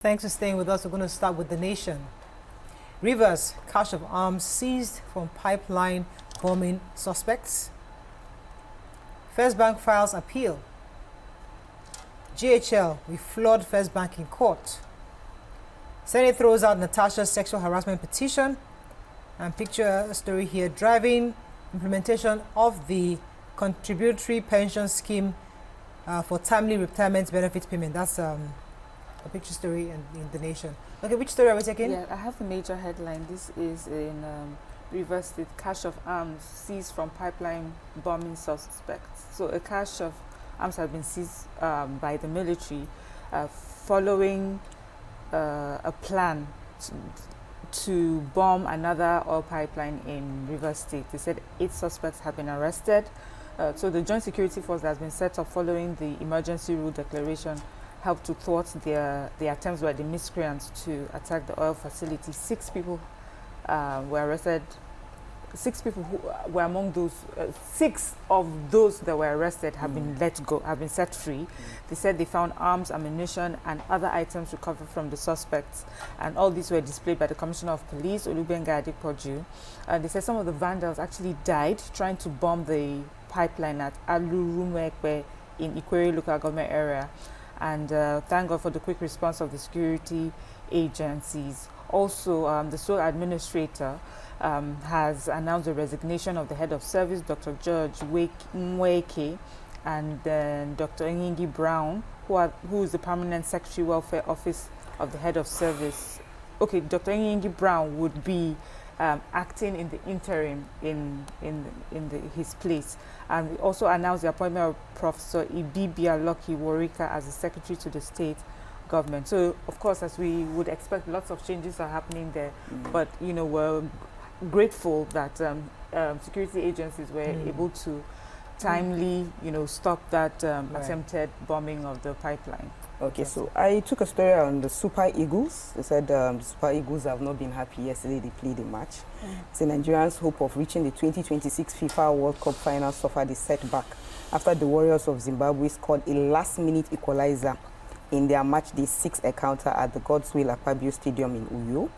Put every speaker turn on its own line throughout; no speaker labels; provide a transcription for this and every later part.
Thanks for staying with us. We're going to start with the nation. Rivers, cache of arms seized from pipeline bombing suspects. First Bank files appeal. GHL, we flawed First Bank in court. Senate throws out Natasha's sexual harassment petition. And picture a story here, driving implementation of the contributory pension scheme for timely retirement benefit payment. That's a picture story in the nation. Okay, which story are we taking?
Yeah, I have the major headline. This is in Rivers State, cache of arms seized from pipeline bombing suspects. So a cache of arms has been seized by the military following a plan to bomb another oil pipeline in Rivers State. They said 8 suspects have been arrested. So the joint security force that has been set up following the emergency rule declaration helped to thwart the attempts by the miscreants to attack the oil facility. 6 people were arrested. 6 people who were among those. 6 of those that were arrested have been let go, have been set free. They said they found arms, ammunition, and other items recovered from the suspects, and all these were displayed by the Commissioner of Police, Olugbenga Adepoju. They said some of the vandals actually died trying to bomb the pipeline at Allu-Rumuekpe in Ikwerre Local Government Area. And thank God for the quick response of the security agencies. Also, the sole administrator has announced the resignation of the head of service, Dr. George Nwaeke, and then Dr. Brown, who is the permanent secretary welfare office of the head of service. Okay, Dr. Brown would be acting in the interim in his place. And we also announced the appointment of Professor Ibok-Ete as the secretary to the state government. So, of course, as we would expect, lots of changes are happening there. But, you know, we're grateful that security agencies were able to timely, you know, stop that attempted bombing of the pipeline.
Okay, so I took a story on the Super Eagles. They said the Super Eagles have not been happy. Yesterday they played a match. So Nigerians' hope of reaching the 2026 FIFA World Cup final suffered a setback after the Warriors of Zimbabwe scored a last-minute equalizer in their match day 6 encounter at the Godswill Akpabio Stadium in Uyo.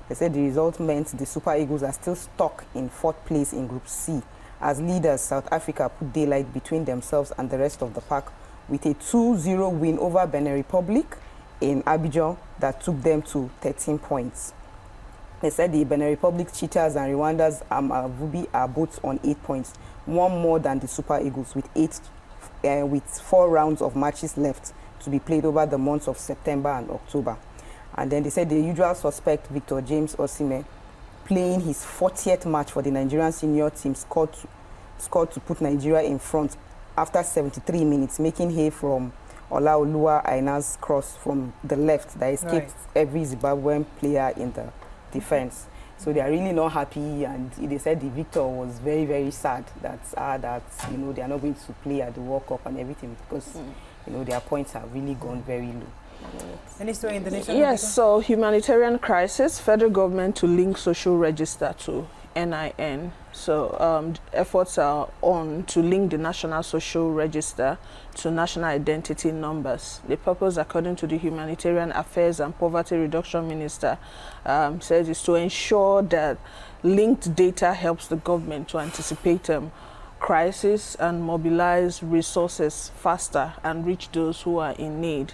They said the result meant the Super Eagles are still stuck in 4th place in Group C, as leaders South Africa put daylight between themselves and the rest of the pack with a 2-0 win over Benin Republic in Abidjan that took them to 13 points. They said the Benin Republic cheaters and Rwanda's Amavubi are both on 8 points, one more than the Super Eagles with 4 rounds of matches left to be played over the months of September and October. And then they said the usual suspect, Victor James Osimhen, playing his 40th match for the Nigerian senior team, scored to put Nigeria in front after 73 minutes, making hay from Olaoluwa Aina's cross from the left that escaped every Zimbabwean player in the defense. So they are really not happy, and they said the victor was very, very sad that you know, they are not going to play at the World Cup and everything because you know, their points have really gone very low.
Any story in the nation?
Yes, so humanitarian crisis, federal government to link social register to NIN. So efforts are on to link the National Social Register to national identity numbers. The purpose, according to the Humanitarian Affairs and Poverty Reduction Minister, says is to ensure that linked data helps the government to anticipate crisis and mobilize resources faster and reach those who are in need.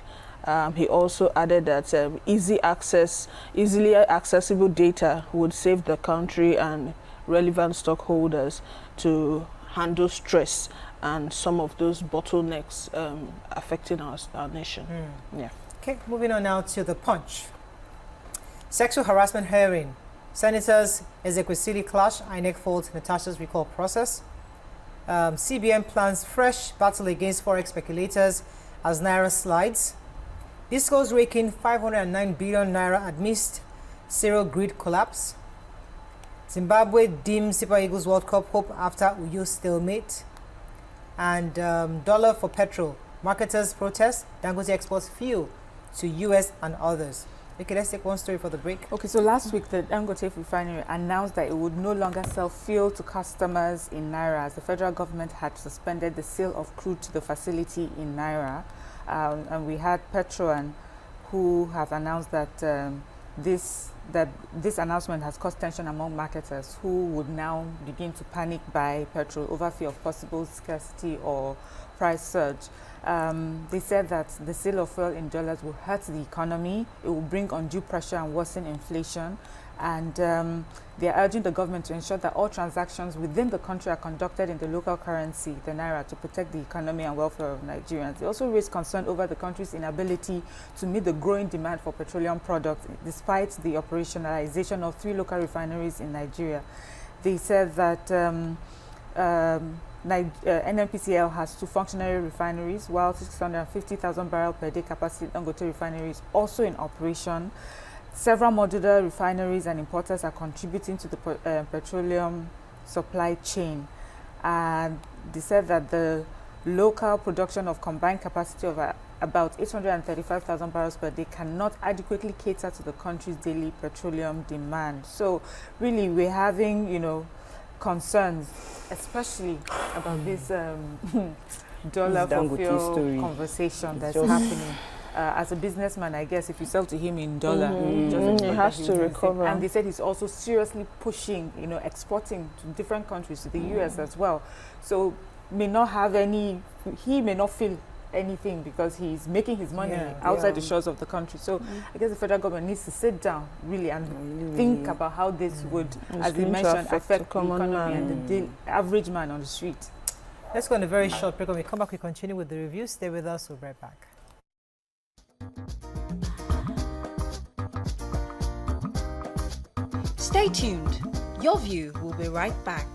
He also added that easily accessible data would save the country and relevant stockholders to handle stress and some of those bottlenecks affecting our nation. Yeah.
Okay, moving on now to the Punch. Sexual harassment hearing. Senators Ekwe City clash, INEC faults Natasha's recall process. CBN plans fresh battle against forex speculators as Naira slides. Discos raking 509 billion Naira amidst serial grid collapse. Zimbabwe deems Super Eagles World Cup hope after Uyo stalemate. And dollar for petrol. Marketers protest. Dangote exports fuel to US and others. Okay, let's take one story for the break.
Okay, so last week the Dangote refinery announced that it would no longer sell fuel to customers in Naira as the federal government had suspended the sale of crude to the facility in Naira. And we had Petro and who have announced that this announcement has caused tension among marketers who would now begin to panic buy petrol over fear of possible scarcity or price surge. They said that the sale of fuel in dollars will hurt the economy, it will bring undue pressure and worsen inflation, and they are urging the government to ensure that all transactions within the country are conducted in the local currency, the naira, to protect the economy and welfare of Nigerians. They also raised concern over the country's inability to meet the growing demand for petroleum products despite the operationalization of 3 local refineries in Nigeria. They said that NNPCL has 2 functionary refineries, while 650,000 barrel per day capacity Dangote refinery is also in operation. Several modular refineries and importers are contributing to the petroleum supply chain. And they said that the local production of combined capacity of about 835,000 barrels per day cannot adequately cater to the country's daily petroleum demand. So really we're having, you know, concerns, especially about this dollar for fuel conversation that's happening. As a businessman, I guess if you sell to him in dollar,
he has to recover.
And they said he's also seriously pushing, you know, exporting to different countries, to the US as well. So may not have any, he may not feel anything because he's making his money outside the shores of the country. So I guess the federal government needs to sit down really and think about how this would, as you mentioned, affect the economy and the average man on the street.
Let's go on a very short break. When we come back, we continue with the review. Stay with us. We'll be right back.
Stay tuned. Your View will be right back.